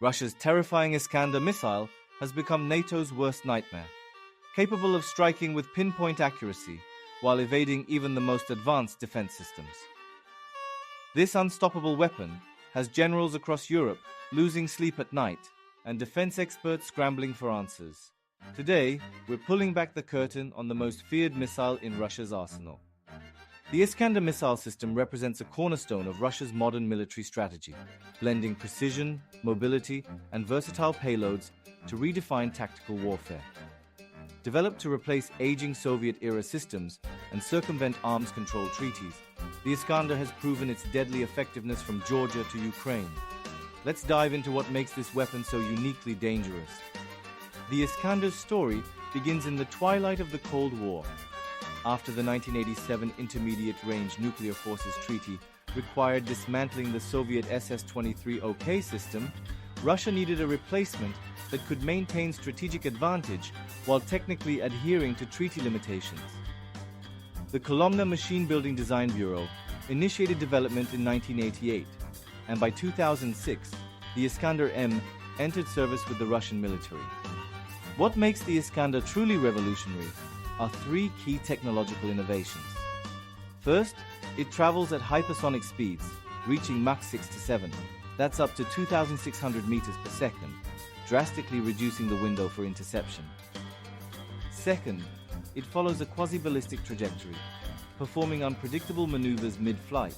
Russia's terrifying Iskander missile has become NATO's worst nightmare, capable of striking with pinpoint accuracy while evading even the most advanced defense systems. This unstoppable weapon has generals across Europe losing sleep at night and defense experts scrambling for answers. Today, we're pulling back the curtain on the most feared missile in Russia's arsenal. The Iskander missile system represents a cornerstone of Russia's modern military strategy, blending precision, mobility, and versatile payloads to redefine tactical warfare. Developed to replace aging Soviet-era systems and circumvent arms control treaties, the Iskander has proven its deadly effectiveness from Georgia to Ukraine. Let's dive into what makes this weapon so uniquely dangerous. The Iskander's story begins in the twilight of the Cold War. After the 1987 Intermediate Range Nuclear Forces Treaty required dismantling the Soviet SS-23 OK system, Russia needed a replacement that could maintain strategic advantage while technically adhering to treaty limitations. The Kolomna Machine Building Design Bureau initiated development in 1988, and by 2006, the Iskander M entered service with the Russian military. What makes the Iskander truly revolutionary are three key technological innovations. First, it travels at hypersonic speeds, reaching Mach 6 to 7. That's up to 2,600 meters per second, drastically reducing the window for interception. Second, it follows a quasi-ballistic trajectory, performing unpredictable maneuvers mid-flight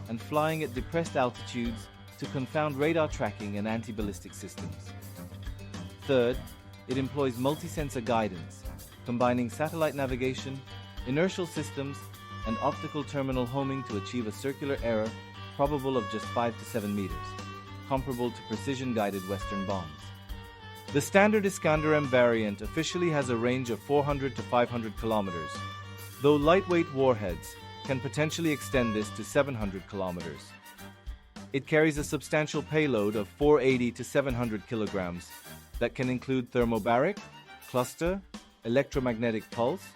and flying at depressed altitudes to confound radar tracking and anti-ballistic systems. Third, it employs multi-sensor guidance, combining satellite navigation, inertial systems, and optical terminal homing to achieve a circular error probable of just 5 to 7 meters, comparable to precision-guided Western bombs. The standard Iskander M variant officially has a range of 400 to 500 kilometers, though lightweight warheads can potentially extend this to 700 kilometers. It carries a substantial payload of 480 to 700 kilograms that can include thermobaric, cluster, electromagnetic pulse,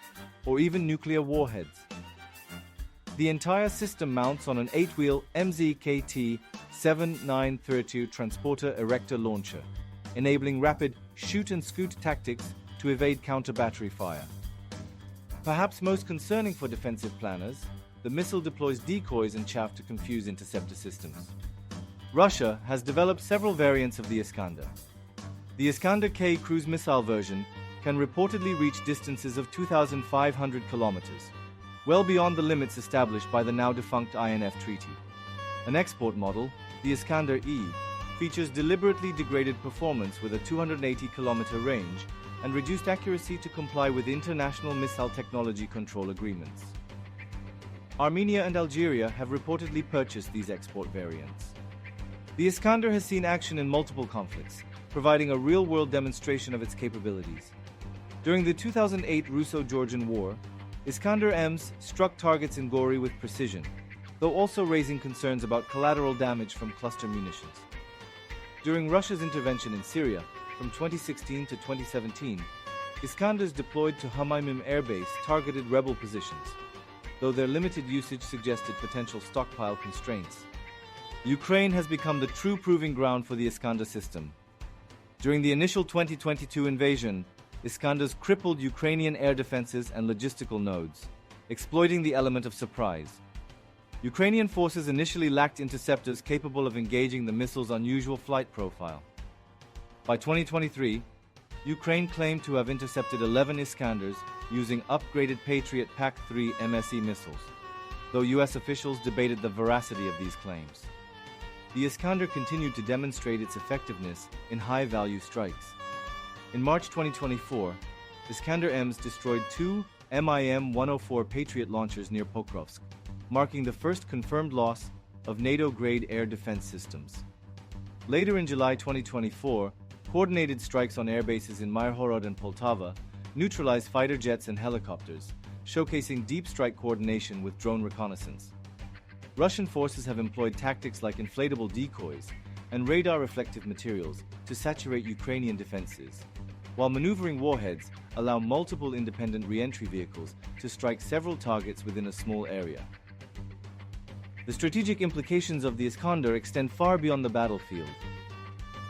or even nuclear warheads. The entire system mounts on an 8-wheel MZKT 7932 transporter erector launcher, enabling rapid shoot-and-scoot tactics to evade counter-battery fire. Perhaps most concerning for defensive planners, the missile deploys decoys and chaff to confuse interceptor systems. Russia has developed several variants of the Iskander. The Iskander K cruise missile version can reportedly reach distances of 2,500 kilometers, well beyond the limits established by the now-defunct INF Treaty. An export model, the Iskander E, features deliberately degraded performance with a 280-kilometer range and reduced accuracy to comply with international missile technology control agreements. Armenia and Algeria have reportedly purchased these export variants. The Iskander has seen action in multiple conflicts, providing a real-world demonstration of its capabilities. During the 2008 Russo-Georgian War, Iskander Ms struck targets in Gori with precision, though also raising concerns about collateral damage from cluster munitions. During Russia's intervention in Syria from 2016 to 2017, Iskanders deployed to Hamaymim Air Base targeted rebel positions, though their limited usage suggested potential stockpile constraints. Ukraine has become the true proving ground for the Iskander system. During the initial 2022 invasion, Iskanders crippled Ukrainian air defenses and logistical nodes, exploiting the element of surprise. Ukrainian forces initially lacked interceptors capable of engaging the missile's unusual flight profile. By 2023, Ukraine claimed to have intercepted 11 Iskanders using upgraded Patriot PAC-3 MSE missiles, though U.S. officials debated the veracity of these claims. The Iskander continued to demonstrate its effectiveness in high-value strikes. In March 2024, Iskander Ms destroyed two MIM-104 Patriot launchers near Pokrovsk, marking the first confirmed loss of NATO-grade air defense systems. Later in July 2024, coordinated strikes on air bases in Myrhorod and Poltava neutralized fighter jets and helicopters, showcasing deep strike coordination with drone reconnaissance. Russian forces have employed tactics like inflatable decoys and radar-reflective materials to saturate Ukrainian defenses, while maneuvering warheads allow multiple independent re-entry vehicles to strike several targets within a small area. The strategic implications of the Iskander extend far beyond the battlefield.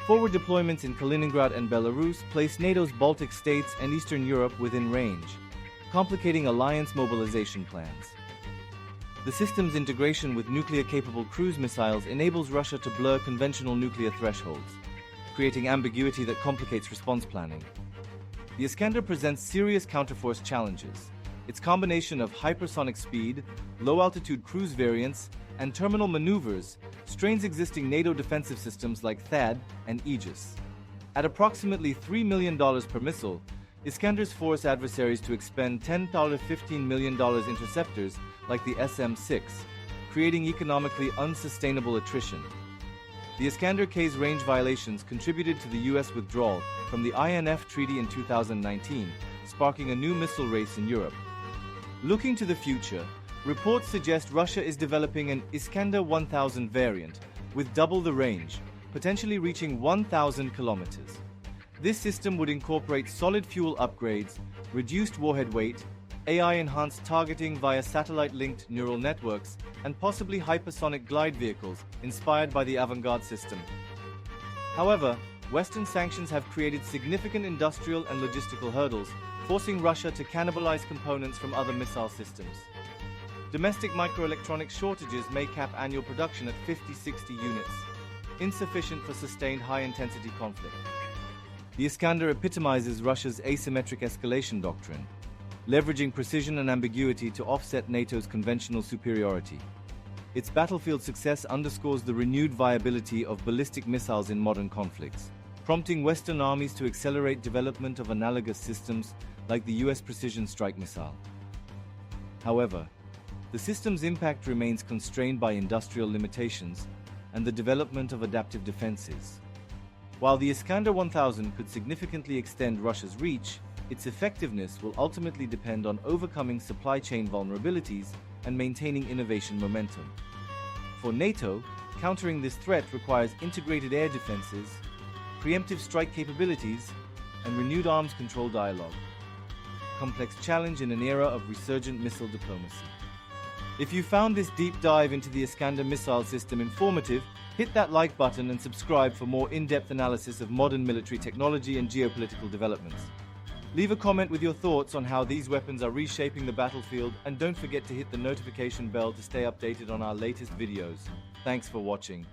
Forward deployments in Kaliningrad and Belarus place NATO's Baltic states and Eastern Europe within range, complicating alliance mobilization plans. The system's integration with nuclear-capable cruise missiles enables Russia to blur conventional nuclear thresholds, creating ambiguity that complicates response planning. The Iskander presents serious counterforce challenges. Its combination of hypersonic speed, low-altitude cruise variants, and terminal maneuvers strains existing NATO defensive systems like THAAD and Aegis. At approximately $3 million per missile, Iskander's force adversaries to expend $10 to $15 million interceptors like the SM-6, creating economically unsustainable attrition. The Iskander K's range violations contributed to the U.S. withdrawal from the INF Treaty in 2019, sparking a new missile race in Europe. Looking to the future, reports suggest Russia is developing an Iskander 1000 variant with double the range, potentially reaching 1,000 kilometers. This system would incorporate solid fuel upgrades, reduced warhead weight, AI-enhanced targeting via satellite-linked neural networks, and possibly hypersonic glide vehicles inspired by the Avangard system. However, Western sanctions have created significant industrial and logistical hurdles, forcing Russia to cannibalize components from other missile systems. Domestic microelectronic shortages may cap annual production at 50-60 units, insufficient for sustained high-intensity conflict. The Iskander epitomizes Russia's asymmetric escalation doctrine, leveraging precision and ambiguity to offset NATO's conventional superiority. Its battlefield success underscores the renewed viability of ballistic missiles in modern conflicts, prompting Western armies to accelerate development of analogous systems like the U.S. precision strike missile. However, the system's impact remains constrained by industrial limitations and the development of adaptive defenses. While the Iskander 1000 could significantly extend Russia's reach, its effectiveness will ultimately depend on overcoming supply chain vulnerabilities and maintaining innovation momentum. For NATO, countering this threat requires integrated air defenses, preemptive strike capabilities, and renewed arms control dialogue. A complex challenge in an era of resurgent missile diplomacy. If you found this deep dive into the Iskander missile system informative, hit that like button and subscribe for more in-depth analysis of modern military technology and geopolitical developments. Leave a comment with your thoughts on how these weapons are reshaping the battlefield, and don't forget to hit the notification bell to stay updated on our latest videos. Thanks for watching.